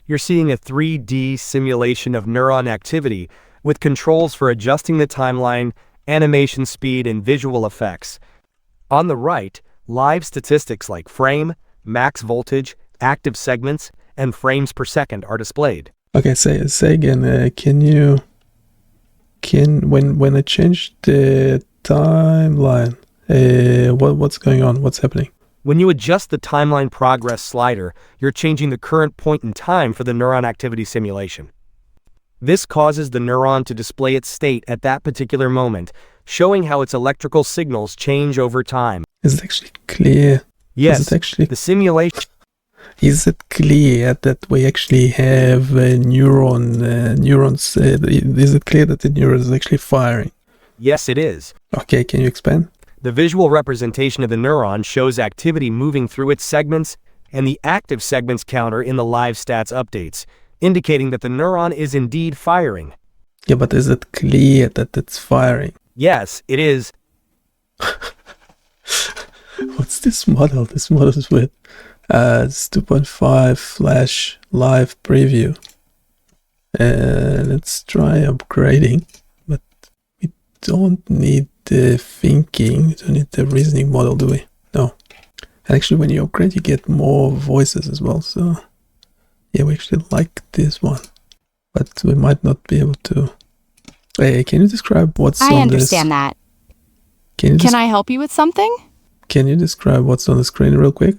you're seeing a 3D simulation of neuron activity with controls for adjusting the timeline, animation speed, and visual effects. On the right, live statistics like frame, max voltage, active segments, and frames per second are displayed. Okay, say again. When I change the timeline, what's going on? What's happening? When you adjust the timeline progress slider, you're changing the current point in time for the neuron activity simulation. This causes the neuron to display its state at that particular moment, showing how its electrical signals change over time. Is it actually clear? Yes, the simulation. Is it clear that we actually have neurons? Is it clear that the neuron is actually firing? Yes, it is. Okay, can you expand? The visual representation of the neuron shows activity moving through its segments and the active segments counter in the live stats updates, indicating that the neuron is indeed firing. Yeah, but is it clear that it's firing? Yes, it is. What's this model? This model is weird. It's 2.5 flash live preview. Let's try upgrading, but we don't need the thinking, we don't need the reasoning model, do we? No. And actually, when you upgrade, you get more voices as well. So, yeah, we actually like this one, but we might not be able to. Hey, can you describe what's on this? I understand that. Can I help you with something? Can you describe what's on the screen real quick?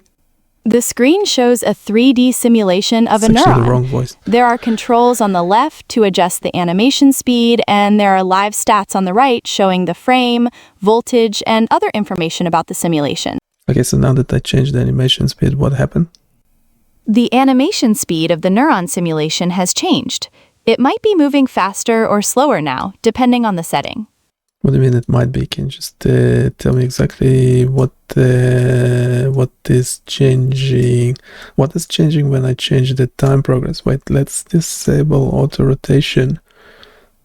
The screen shows a 3D simulation of a It's actually neuron. the wrong voice. There are controls on the left to adjust the animation speed, and there are live stats on the right showing the frame, voltage, and other information about the simulation. Okay, so now that I changed the animation speed, what happened? The animation speed of the neuron simulation has changed. It might be moving faster or slower now, depending on the setting. What do you mean it might be? Can you just tell me exactly what is changing? What is changing when I change the time progress? Wait, let's disable auto rotation.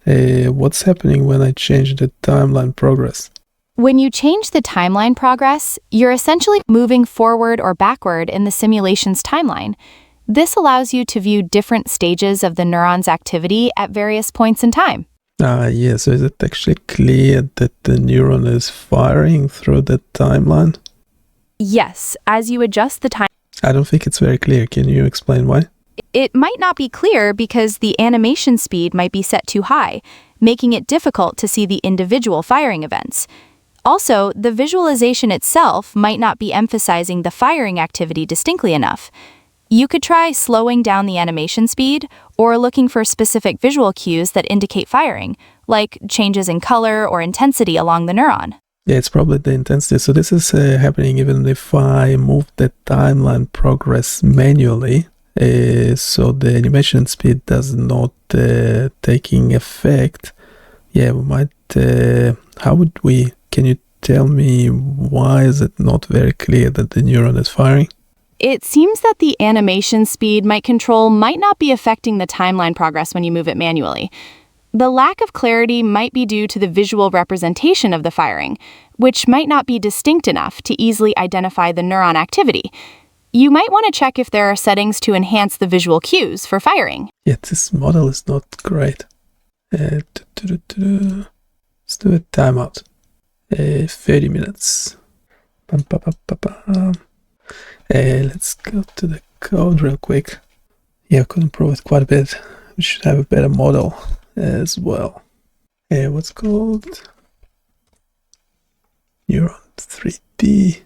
What's happening when I change the timeline progress? When you change the timeline progress, you're essentially moving forward or backward in the simulation's timeline. This allows you to view different stages of the neuron's activity at various points in time. Yeah, so is it actually clear that the neuron is firing through the timeline? Yes, as you adjust the time. I don't think it's very clear. Can you explain why? It might not be clear because the animation speed might be set too high, making it difficult to see the individual firing events. Also, the visualization itself might not be emphasizing the firing activity distinctly enough. You could try slowing down the animation speed or looking for specific visual cues that indicate firing, like changes in color or intensity along the neuron. Yeah, it's probably the intensity. So this is happening even if I move the timeline progress manually. So the animation speed does not taking effect. Yeah, we might. How would we? Can you tell me why is it not very clear that the neuron is firing? It seems that the animation speed might not be affecting the timeline progress when you move it manually. The lack of clarity might be due to the visual representation of the firing, which might not be distinct enough to easily identify the neuron activity. You might want to check if there are settings to enhance the visual cues for firing. Yeah, this model is not great. Let's do a timeout. 30 minutes. Let's go to the code real quick. Yeah, I could improve it quite a bit. We should have a better model as well. What's called? Neuron 3D.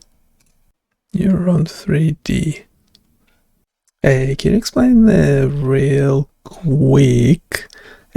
Neuron 3D. Can you explain real quick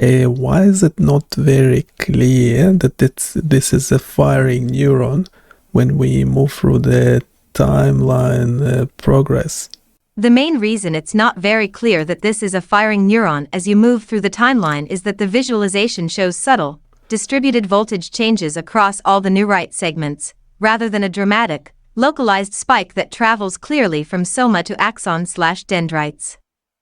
why is it not very clear that this is a firing neuron when we move through the timeline progress? The main reason it's not very clear that this is a firing neuron as you move through the timeline is that the visualization shows subtle, distributed voltage changes across all the neurite segments, rather than a dramatic, localized spike that travels clearly from soma to axon/dendrites.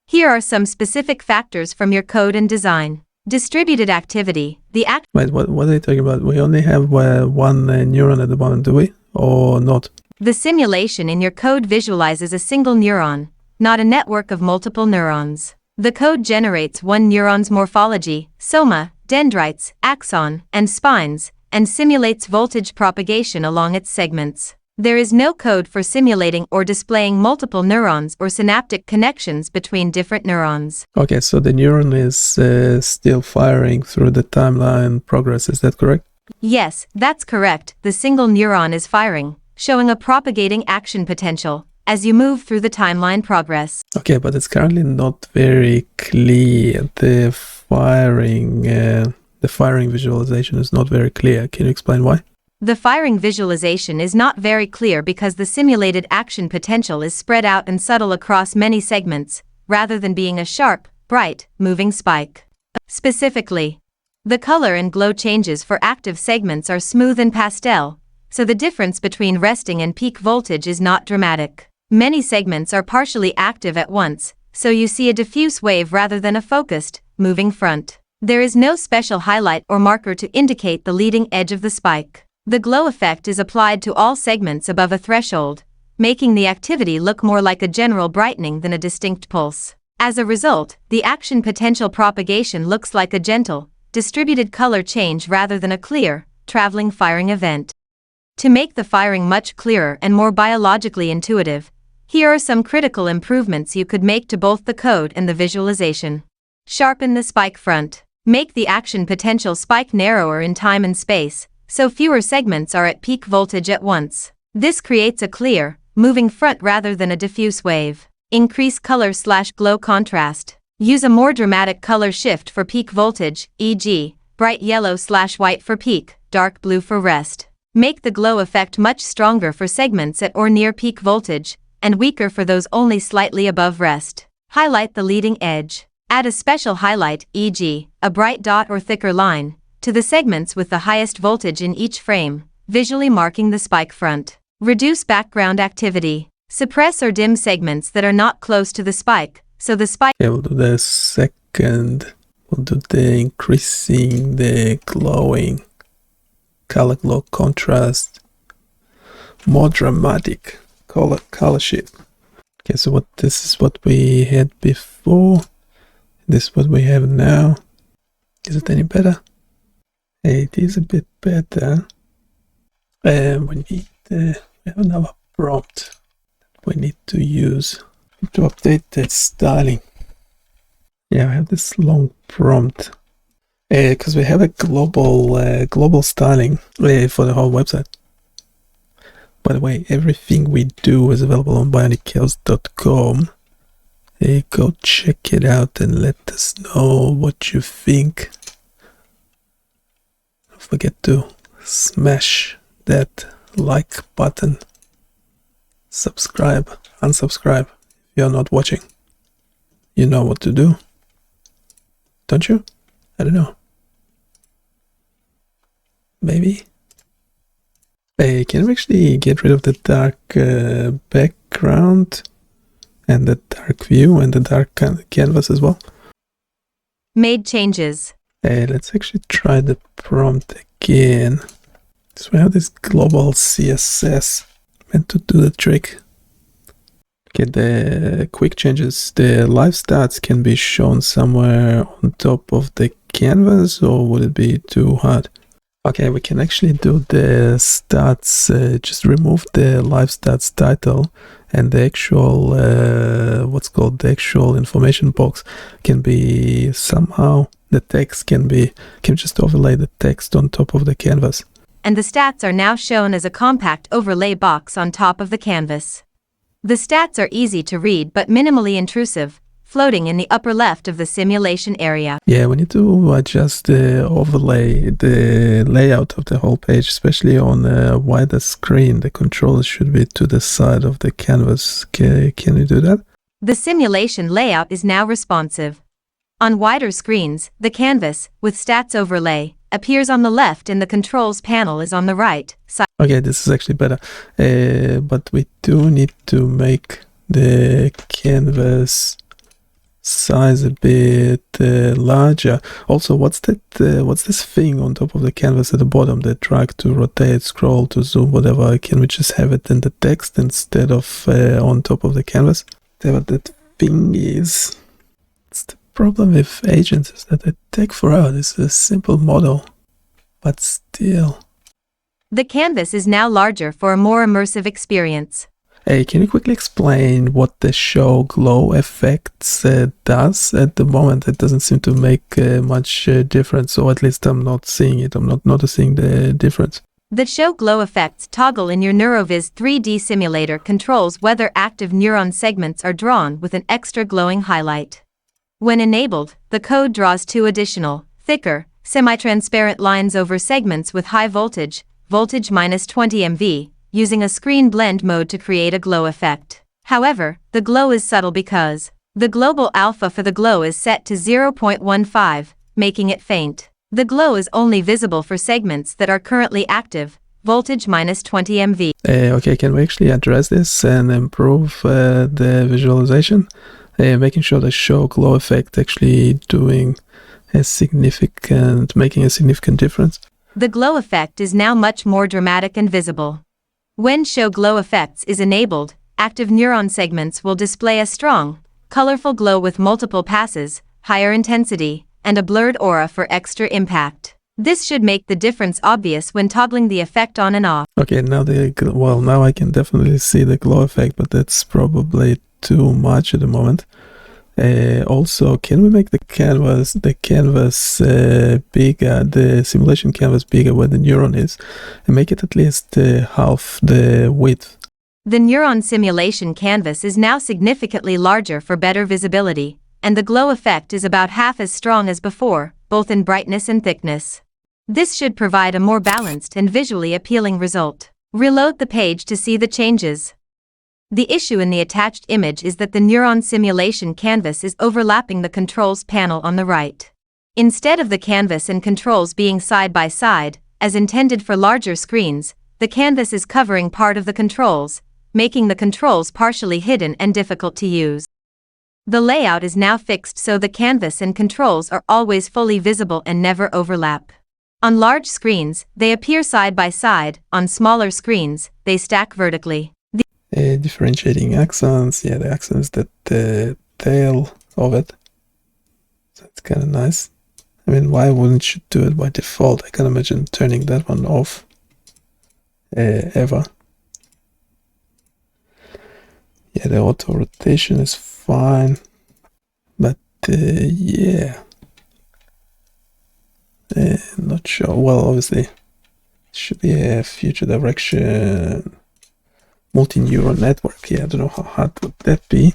Here are some specific factors from your code and design. Distributed activity. Wait, what are you talking about? We only have one neuron at the moment, do we? Or not? The simulation in your code visualizes a single neuron, not a network of multiple neurons. The code generates one neuron's morphology, soma, dendrites, axon, and spines, and simulates voltage propagation along its segments. There is no code for simulating or displaying multiple neurons or synaptic connections between different neurons. Okay, so the neuron is still firing through the timeline progress, is that correct? Yes, that's correct. The single neuron is firing, showing a propagating action potential as you move through the timeline progress. Okay, but it's currently not very clear. The firing visualization is not very clear. Can you explain why? The firing visualization is not very clear because the simulated action potential is spread out and subtle across many segments, rather than being a sharp, bright, moving spike. Specifically, the color and glow changes for active segments are smooth and pastel, so the difference between resting and peak voltage is not dramatic. Many segments are partially active at once, so you see a diffuse wave rather than a focused, moving front. There is no special highlight or marker to indicate the leading edge of the spike. The glow effect is applied to all segments above a threshold, making the activity look more like a general brightening than a distinct pulse. As a result, the action potential propagation looks like a gentle, distributed color change rather than a clear, traveling firing event. To make the firing much clearer and more biologically intuitive, here are some critical improvements you could make to both the code and the visualization. Sharpen the spike front. Make the action potential spike narrower in time and space, so fewer segments are at peak voltage at once. This creates a clear, moving front rather than a diffuse wave. Increase color/glow contrast. Use a more dramatic color shift for peak voltage, e.g., bright yellow/white for peak, dark blue for rest. Make the glow effect much stronger for segments at or near peak voltage, and weaker for those only slightly above rest. Highlight the leading edge. Add a special highlight, e.g., a bright dot or thicker line, to the segments with the highest voltage in each frame, visually marking the spike front. Reduce background activity. Suppress or dim segments that are not close to the spike, so the spike. Okay, we'll do the second. We'll do the increasing the glowing, color glow contrast, more dramatic color shift. Okay, so this is what we had before. This is what we have now. Is it any better? It is a bit better. We have another prompt we need to use to update that styling. Yeah, I have this long prompt because we have a global styling for the whole website. By the way, everything we do is available on bionicchaos.com. Go check it out and let us know what you think. Don't forget to smash that like button. Subscribe, unsubscribe if you're not watching. You know what to do, don't you? I don't know. Maybe. Can we actually get rid of the dark background and the dark view and the dark canvas as well? Made changes. Let's actually try the prompt again. So we have this global CSS meant to do the trick. Okay, the quick changes. The live stats can be shown somewhere on top of the canvas, or would it be too hard? Okay, we can actually do the stats, just remove the live stats title, and the actual, what's called the actual information box can be somehow, the text can just overlay the text on top of the canvas. And the stats are now shown as a compact overlay box on top of the canvas. The stats are easy to read but minimally intrusive, floating in the upper left of the simulation area. Yeah, we need to adjust the overlay, the layout of the whole page, especially on a wider screen. The controls should be to the side of the canvas. Can you do that? The simulation layout is now responsive. On wider screens, the canvas, with stats overlay, appears on the left and the controls panel is on the right side. Okay, this is actually better. But we do need to make the canvas size a bit larger. Also, what's this thing on top of the canvas at the bottom? The drag to rotate, scroll to zoom, whatever. Can we just have it in the text instead of on top of the canvas? Whatever that thing is. It's the problem with agents is that they take forever. This is a simple model, but still. The canvas is now larger for a more immersive experience. Hey, can you quickly explain what the show glow effects does? At the moment, it doesn't seem to make much difference, or at least I'm not seeing it. I'm not noticing the difference. The show glow effects toggle in your NeuroViz 3D simulator controls whether active neuron segments are drawn with an extra glowing highlight. When enabled, the code draws two additional, thicker, semi-transparent lines over segments with high voltage minus 20 MV, using a screen blend mode to create a glow effect. However, the glow is subtle because the global alpha for the glow is set to 0.15, making it faint. The glow is only visible for segments that are currently active, voltage minus 20 MV. Okay, can we actually address this and improve the visualization? Making sure the show glow effect actually making a significant difference. The glow effect is now much more dramatic and visible. When show glow effects is enabled, active neuron segments will display a strong, colorful glow with multiple passes, higher intensity, and a blurred aura for extra impact. This should make the difference obvious when toggling the effect on and off. Okay, now now I can definitely see the glow effect, but that's probably too much at the moment. Also, can we make the canvas bigger, the simulation canvas bigger where the neuron is, and make it at least half the width? The neuron simulation canvas is now significantly larger for better visibility, and the glow effect is about half as strong as before, both in brightness and thickness. This should provide a more balanced and visually appealing result. Reload the page to see the changes. The issue in the attached image is that the neuron simulation canvas is overlapping the controls panel on the right. Instead of the canvas and controls being side by side, as intended for larger screens, the canvas is covering part of the controls, making the controls partially hidden and difficult to use. The layout is now fixed so the canvas and controls are always fully visible and never overlap. On large screens, they appear side by side. On smaller screens, they stack vertically. Differentiating axons, yeah, the axons that the tail of it. So it's kind of nice. I mean, why wouldn't you do it by default? I can't imagine turning that one off ever. Yeah, the auto rotation is fine, but yeah, not sure. Well, obviously, it should be a future direction multi-neuron network. Yeah, I don't know how hard would that be.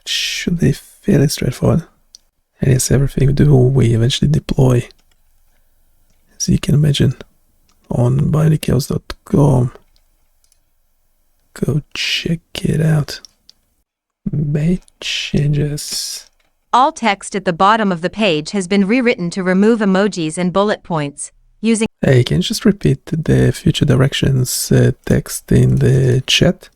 It should be fairly straightforward. And yes, everything we do, we eventually deploy, as you can imagine, on bindychaos.com. Go check it out. Make changes. All text at the bottom of the page has been rewritten to remove emojis and bullet points, using. Hey, can you just repeat the future directions text in the chat?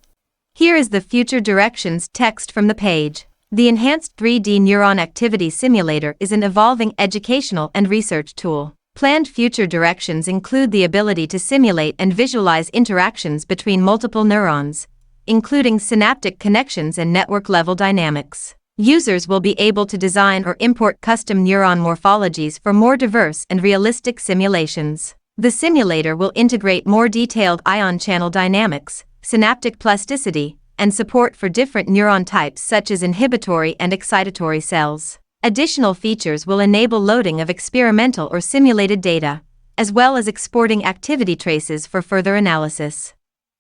Here is the future directions text from the page. The Enhanced 3D Neuron Activity Simulator is an evolving educational and research tool. Planned future directions include the ability to simulate and visualize interactions between multiple neurons, including synaptic connections and network-level dynamics. Users will be able to design or import custom neuron morphologies for more diverse and realistic simulations. The simulator will integrate more detailed ion channel dynamics, synaptic plasticity, and support for different neuron types such as inhibitory and excitatory cells. Additional features will enable loading of experimental or simulated data, as well as exporting activity traces for further analysis.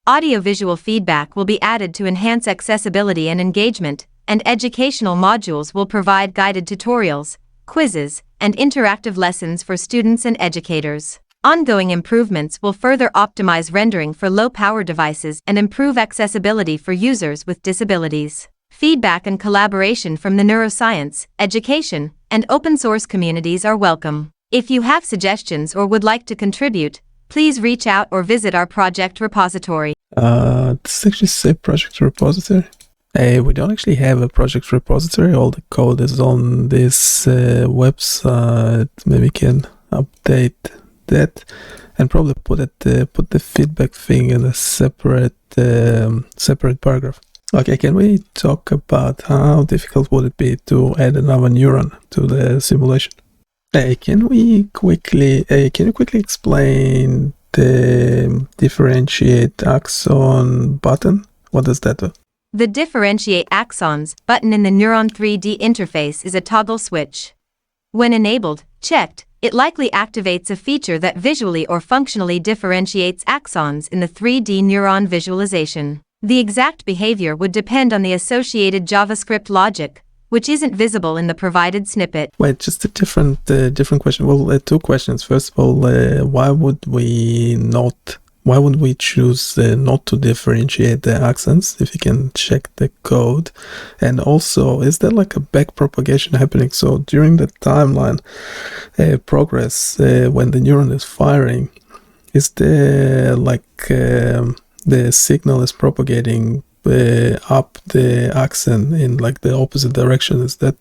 Audio-visual feedback will be added to enhance accessibility and engagement, and educational modules will provide guided tutorials, quizzes, and interactive lessons for students and educators. Ongoing improvements will further optimize rendering for low-power devices and improve accessibility for users with disabilities. Feedback and collaboration from the neuroscience, education, and open-source communities are welcome. If you have suggestions or would like to contribute, please reach out or visit our project repository. This actually say project repository. We don't actually have a project repository. All the code is on this website. Maybe we can update that and probably put the feedback thing in a separate paragraph. Okay, can we talk about how difficult would it be to add another neuron to the simulation? Can you quickly explain the differentiate axon button? What does that do? The differentiate axons button in the Neuron 3D interface is a toggle switch. When enabled, checked, it likely activates a feature that visually or functionally differentiates axons in the 3D neuron visualization. The exact behavior would depend on the associated JavaScript logic, which isn't visible in the provided snippet. Wait, just a different question. Well, two questions. First of all, why would we choose not to differentiate the axons, if you can check the code? And also, is there like a back propagation happening? So during the timeline progress, when the neuron is firing, is there like the signal is propagating up the axon in like the opposite direction? Is that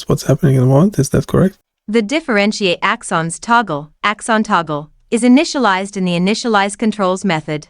what's happening in the moment? Is that correct? The differentiate axons toggle, axon toggle, is initialized in the initialize controls method.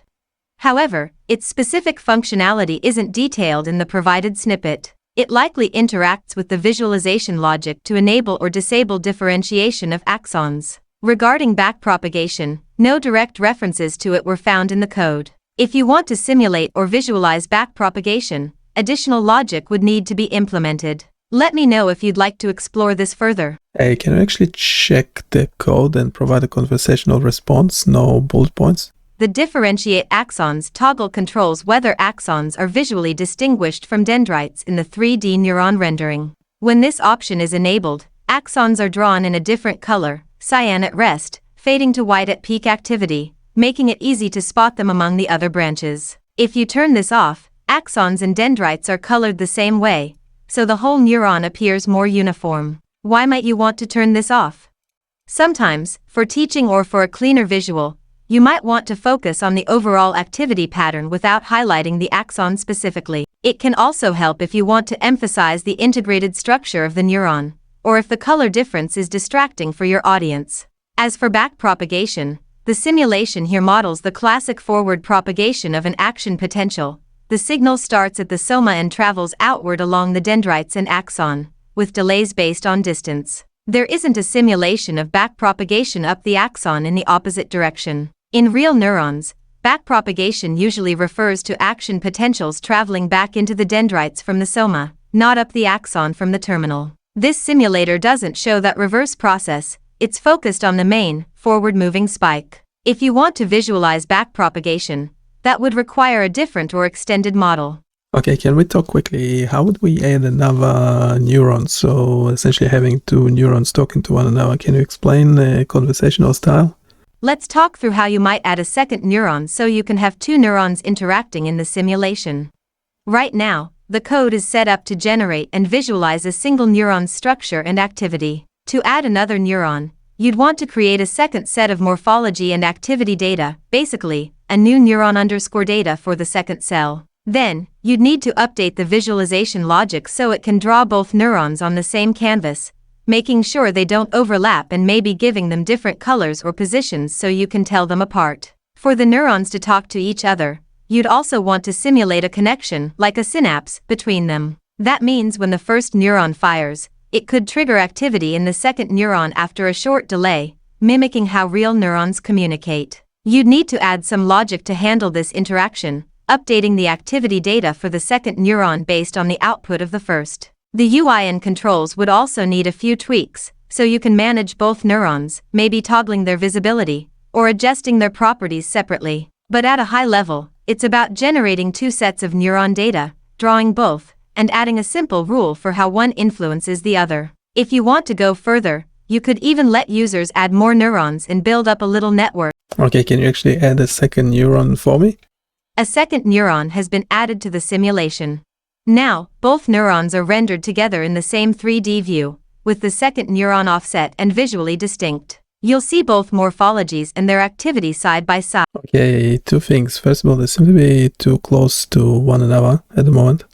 However, its specific functionality isn't detailed in the provided snippet. It likely interacts with the visualization logic to enable or disable differentiation of axons. Regarding backpropagation, no direct references to it were found in the code. If you want to simulate or visualize backpropagation, additional logic would need to be implemented. Let me know if you'd like to explore this further. Hey, can you actually check the code and provide a conversational response? No bullet points? The differentiate axons toggle controls whether axons are visually distinguished from dendrites in the 3D neuron rendering. When this option is enabled, axons are drawn in a different color, cyan at rest, fading to white at peak activity, making it easy to spot them among the other branches. If you turn this off, axons and dendrites are colored the same way, so the whole neuron appears more uniform. Why might you want to turn this off? Sometimes, for teaching or for a cleaner visual, you might want to focus on the overall activity pattern without highlighting the axon specifically. It can also help if you want to emphasize the integrated structure of the neuron, or if the color difference is distracting for your audience. As for backpropagation, the simulation here models the classic forward propagation of an action potential. The signal starts at the soma and travels outward along the dendrites and axon, with delays based on distance. There isn't a simulation of backpropagation up the axon in the opposite direction. In real neurons, backpropagation usually refers to action potentials traveling back into the dendrites from the soma, not up the axon from the terminal. This simulator doesn't show that reverse process, it's focused on the main, forward-moving spike. If you want to visualize backpropagation, that would require a different or extended model. Okay, can we talk quickly? How would we add another neuron? So essentially having two neurons talking to one another. Can you explain the conversational style? Let's talk through how you might add a second neuron so you can have two neurons interacting in the simulation. Right now, the code is set up to generate and visualize a single neuron's structure and activity. To add another neuron, you'd want to create a second set of morphology and activity data, basically, a new neuron_data for the second cell. Then, you'd need to update the visualization logic so it can draw both neurons on the same canvas, making sure they don't overlap and maybe giving them different colors or positions so you can tell them apart. For the neurons to talk to each other, you'd also want to simulate a connection, like a synapse, between them. That means when the first neuron fires, it could trigger activity in the second neuron after a short delay, mimicking how real neurons communicate. You'd need to add some logic to handle this interaction, updating the activity data for the second neuron based on the output of the first. The UI and controls would also need a few tweaks, so you can manage both neurons, maybe toggling their visibility, or adjusting their properties separately. But at a high level, it's about generating two sets of neuron data, drawing both, and adding a simple rule for how one influences the other. If you want to go further, you could even let users add more neurons and build up a little network. Okay, can you actually add a second neuron for me? A second neuron has been added to the simulation. Now, both neurons are rendered together in the same 3D view, with the second neuron offset and visually distinct. You'll see both morphologies and their activity side by side. Okay, two things. First of all, they seem to be too close to one another at the moment.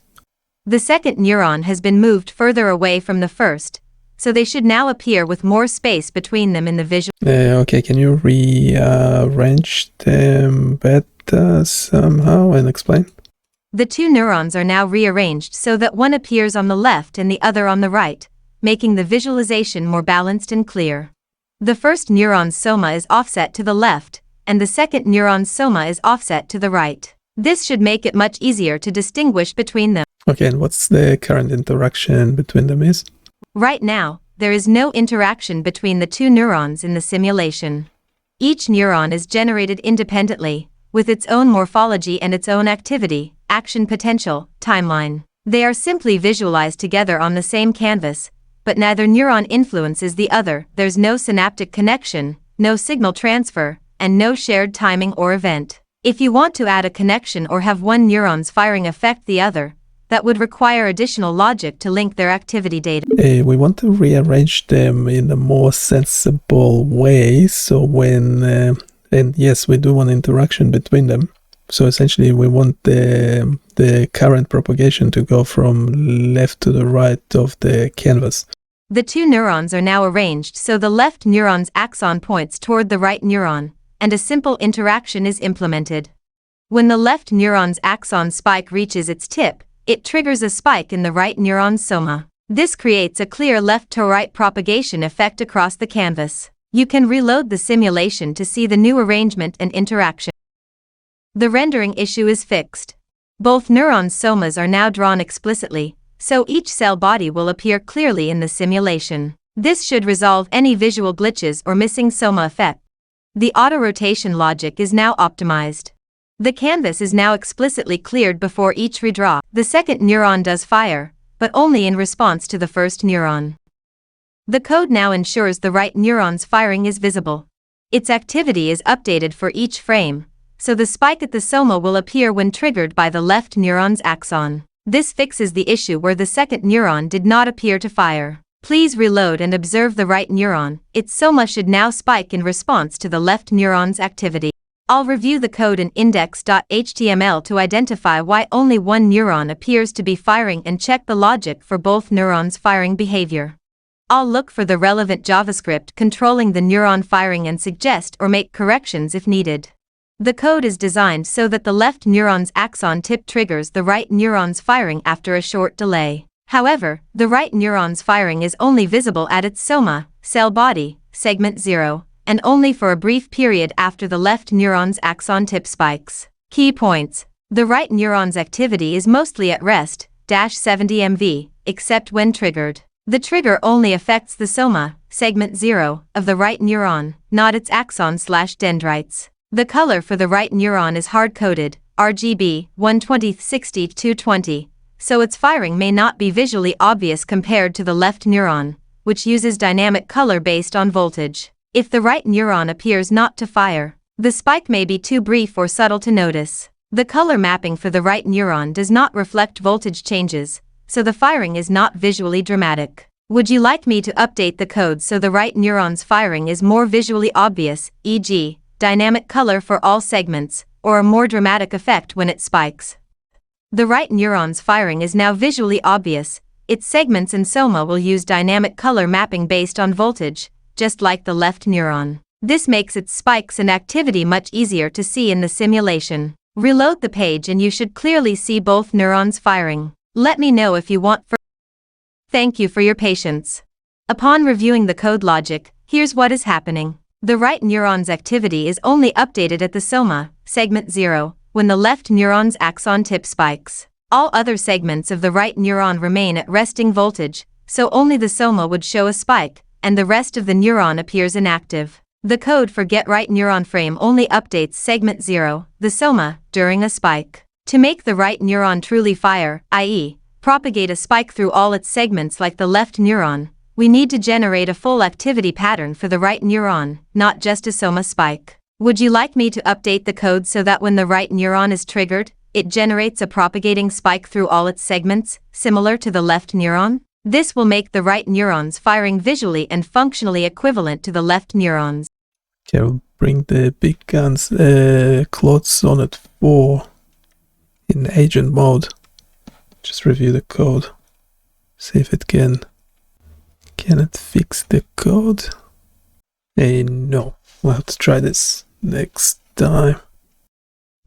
The second neuron has been moved further away from the first, so they should now appear with more space between them in the visual. Okay, can you rearrange them better somehow and explain? The two neurons are now rearranged so that one appears on the left and the other on the right, making the visualization more balanced and clear. The first neuron's soma is offset to the left, and the second neuron's soma is offset to the right. This should make it much easier to distinguish between them. Okay, and what's the current interaction between them is? Right now, there is no interaction between the two neurons in the simulation. Each neuron is generated independently, with its own morphology and its own activity, action potential, timeline. They are simply visualized together on the same canvas, but neither neuron influences the other. There's no synaptic connection, no signal transfer, and no shared timing or event. If you want to add a connection or have one neuron's firing affect the other, that would require additional logic to link their activity data. We want to rearrange them in a more sensible way, so when, and yes, we do want interaction between them. So essentially we want the current propagation to go from left to the right of the canvas. The two neurons are now arranged so the left neuron's axon points toward the right neuron, and a simple interaction is implemented. When the left neuron's axon spike reaches its tip, it triggers a spike in the right neuron's soma. This creates a clear left-to-right propagation effect across the canvas. You can reload the simulation to see the new arrangement and interaction. The rendering issue is fixed. Both neurons' somas are now drawn explicitly, so each cell body will appear clearly in the simulation. This should resolve any visual glitches or missing soma effect. The auto-rotation logic is now optimized. The canvas is now explicitly cleared before each redraw. The second neuron does fire, but only in response to the first neuron. The code now ensures the right neuron's firing is visible. Its activity is updated for each frame, so the spike at the soma will appear when triggered by the left neuron's axon. This fixes the issue where the second neuron did not appear to fire. Please reload and observe the right neuron. Its soma should now spike in response to the left neuron's activity. I'll review the code in index.html to identify why only one neuron appears to be firing and check the logic for both neurons' firing behavior. I'll look for the relevant JavaScript controlling the neuron firing and suggest or make corrections if needed. The code is designed so that the left neuron's axon tip triggers the right neuron's firing after a short delay. However, the right neuron's firing is only visible at its soma, cell body, segment 0, and only for a brief period after the left neuron's axon tip spikes. Key points. The right neuron's activity is mostly at rest, -70 MV, except when triggered. The trigger only affects the soma, segment 0, of the right neuron, not its axon/dendrites. The color for the right neuron is hard-coded, RGB, 120/60/220, so its firing may not be visually obvious compared to the left neuron, which uses dynamic color based on voltage. If the right neuron appears not to fire, the spike may be too brief or subtle to notice. The color mapping for the right neuron does not reflect voltage changes, so the firing is not visually dramatic. Would you like me to update the code so the right neuron's firing is more visually obvious, e.g., dynamic color for all segments, or a more dramatic effect when it spikes? The right neuron's firing is now visually obvious. Its segments and soma will use dynamic color mapping based on voltage, just like the left neuron. This makes its spikes and activity much easier to see in the simulation. Reload the page and you should clearly see both neurons firing. Let me know if you want further. Thank you for your patience. Upon reviewing the code logic, here's what is happening. The right neuron's activity is only updated at the soma, segment 0, when the left neuron's axon tip spikes. All other segments of the right neuron remain at resting voltage, so only the soma would show a spike, and the rest of the neuron appears inactive. The code for getRight neuron frame only updates segment 0, the soma, during a spike. To make the right neuron truly fire, i.e., propagate a spike through all its segments like the left neuron, we need to generate a full activity pattern for the right neuron, not just a soma spike. Would you like me to update the code so that when the right neuron is triggered, it generates a propagating spike through all its segments, similar to the left neuron? This will make the right neurons firing visually and functionally equivalent to the left neurons. Okay, we'll bring the big guns clothes on at 4 in agent mode. Just review the code. See if it can it fix the code? No. We'll have to try this next time.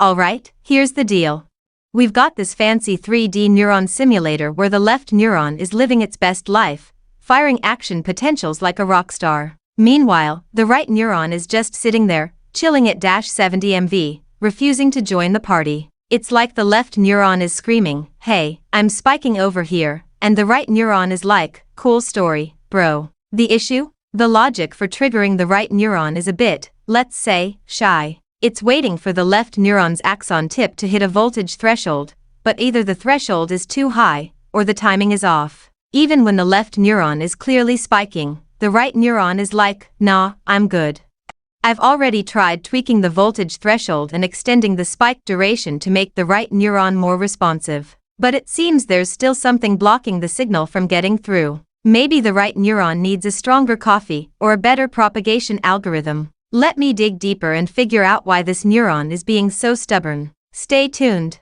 Alright, here's the deal. We've got this fancy 3D neuron simulator where the left neuron is living its best life, firing action potentials like a rock star. Meanwhile, the right neuron is just sitting there, chilling at -70 MV, refusing to join the party. It's like the left neuron is screaming, "Hey, I'm spiking over here," and the right neuron is like, "Cool story, bro." The issue? The logic for triggering the right neuron is a bit, let's say, shy. It's waiting for the left neuron's axon tip to hit a voltage threshold, but either the threshold is too high, or the timing is off. Even when the left neuron is clearly spiking, the right neuron is like, "Nah, I'm good." I've already tried tweaking the voltage threshold and extending the spike duration to make the right neuron more responsive. But it seems there's still something blocking the signal from getting through. Maybe the right neuron needs a stronger coffee or a better propagation algorithm. Let me dig deeper and figure out why this neuron is being so stubborn. Stay tuned.